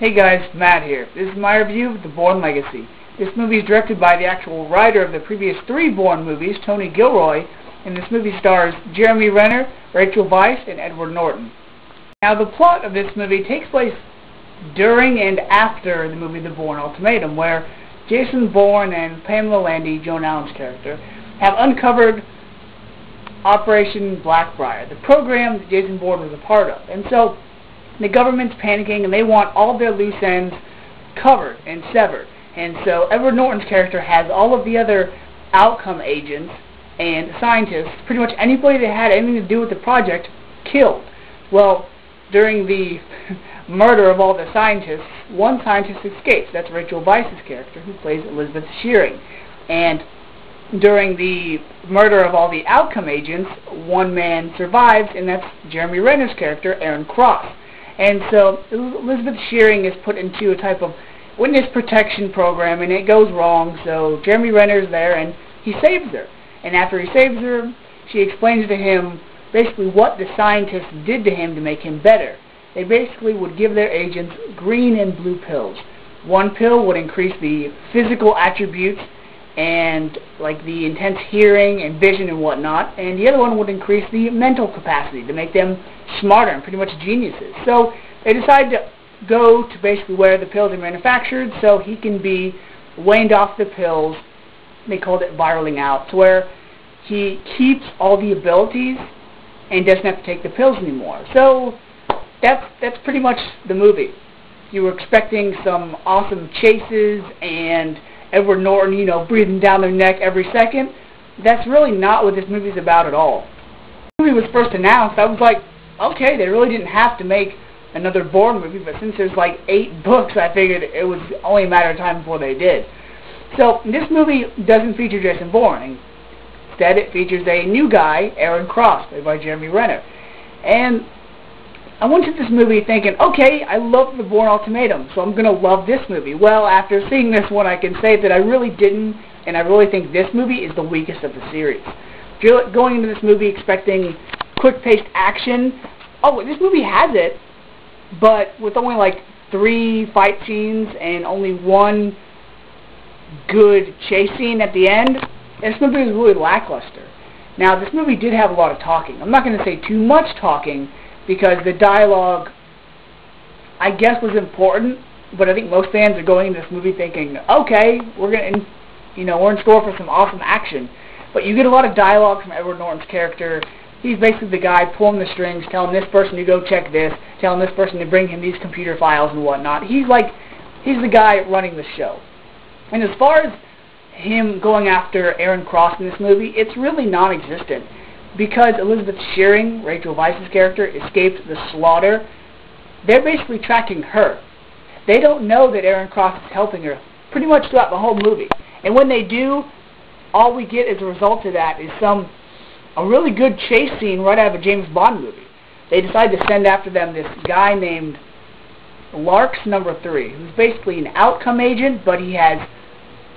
Hey guys, Matt here. This is my review of the Bourne Legacy. This movie is directed by the actual writer of the previous 3 Bourne movies, Tony Gilroy, and this movie stars Jeremy Renner, Rachel Weisz, and Edward Norton. Now the plot of this movie takes place during and after the movie The Bourne Ultimatum, where Jason Bourne and Pamela Landy, Joan Allen's character, have uncovered Operation Blackbriar, the program that Jason Bourne was a part of. And so the government's panicking and they want all their loose ends covered and severed. And so Edward Norton's character has all of the other outcome agents and scientists, pretty much anybody that had anything to do with the project, killed. Well, during the murder of all the scientists, one scientist escapes. That's Rachel Weisz's character, who plays Elizabeth Shearing. And during the murder of all the outcome agents, one man survives, and that's Jeremy Renner's character, Aaron Cross. And so Elizabeth Shearing is put into a type of witness protection program, and it goes wrong, so Jeremy Renner's there, and he saves her. And after he saves her, she explains to him basically what the scientists did to him to make him better. They basically would give their agents green and blue pills. One pill would increase the physical attributes and like the intense hearing and vision and whatnot, and the other one would increase the mental capacity to make them smarter and pretty much geniuses. So they decided to go to basically where the pills are manufactured so he can be weaned off the pills. They called it viraling out, to where he keeps all the abilities and doesn't have to take the pills anymore. So that's pretty much the movie. You were expecting some awesome chases and Edward Norton, you know, breathing down their neck every second. That's really not what this movie's about at all. When the movie was first announced, I was like, okay, they really didn't have to make another Bourne movie, but since there's like 8 books, I figured it was only a matter of time before they did. So this movie doesn't feature Jason Bourne. Instead, it features a new guy, Aaron Cross, played by Jeremy Renner. And I went to this movie thinking, okay, I love the Bourne Ultimatum, so I'm going to love this movie. Well, after seeing this one, I can say that I really didn't, and I really think this movie is the weakest of the series. If you're going into this movie expecting quick-paced action, oh, this movie has it, but with only like 3 fight scenes and only 1 good chase scene at the end, this movie was really lackluster. Now, this movie did have a lot of talking. I'm not going to say too much talking, because the dialogue, I guess, was important, but I think most fans are going into this movie thinking, okay, we're in store for some awesome action. But you get a lot of dialogue from Edward Norton's character. He's basically the guy pulling the strings, telling this person to go check this, telling this person to bring him these computer files and whatnot. He's the guy running the show. And as far as him going after Aaron Cross in this movie, it's really non-existent. Because Elizabeth Shearing, Rachel Weisz's character, escaped the slaughter, they're basically tracking her. They don't know that Aaron Cross is helping her pretty much throughout the whole movie. And when they do, all we get as a result of that is a really good chase scene right out of a James Bond movie. They decide to send after them this guy named Larks Number 3, who's basically an outcome agent, but he has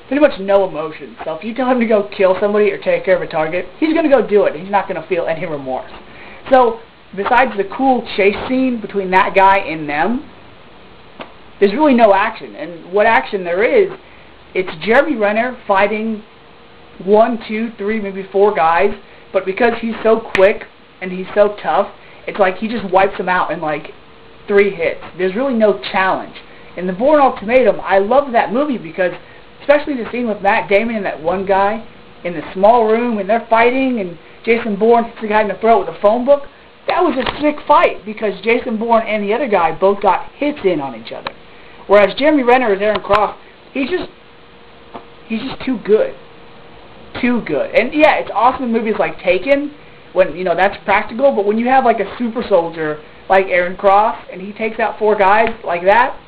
pretty much no emotion. So if you tell him to go kill somebody or take care of a target, he's going to go do it. He's not going to feel any remorse. So besides the cool chase scene between that guy and them, there's really no action. And what action there is, it's Jeremy Renner fighting 1, 2, 3, maybe 4 guys, but because he's so quick and he's so tough, it's like he just wipes them out in like 3 hits. There's really no challenge. In the Bourne Ultimatum, I love that movie because especially the scene with Matt Damon and that one guy in the small room, and they're fighting, and Jason Bourne hits the guy in the throat with a phone book. That was a sick fight, because Jason Bourne and the other guy both got hits in on each other. Whereas Jeremy Renner as Aaron Cross, he's just too good. Too good. And yeah, it's awesome in movies like Taken, when, you know, that's practical, but when you have like a super soldier like Aaron Cross, and he takes out 4 guys like that,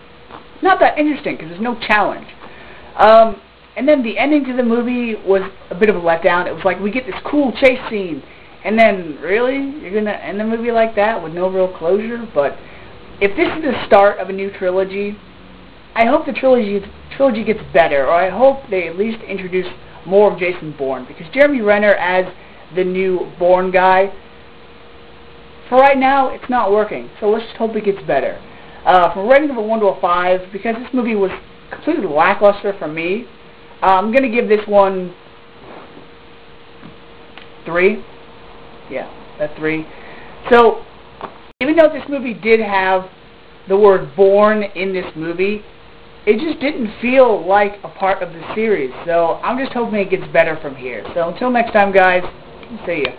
it's not that interesting, because there's no challenge. And then the ending to the movie was a bit of a letdown. It was like, we get this cool chase scene, and then, really? You're going to end the movie like that with no real closure? But if this is the start of a new trilogy, I hope the trilogy gets better, or I hope they at least introduce more of Jason Bourne, because Jeremy Renner as the new Bourne guy, for right now, it's not working. So let's just hope it gets better. From a rating of a 1 to a 5, because this movie was completely lackluster for me, I'm going to give this one 3. Yeah, a 3. So, even though this movie did have the word Bourne in this movie, it just didn't feel like a part of the series. So, I'm just hoping it gets better from here. So, until next time, guys, see ya.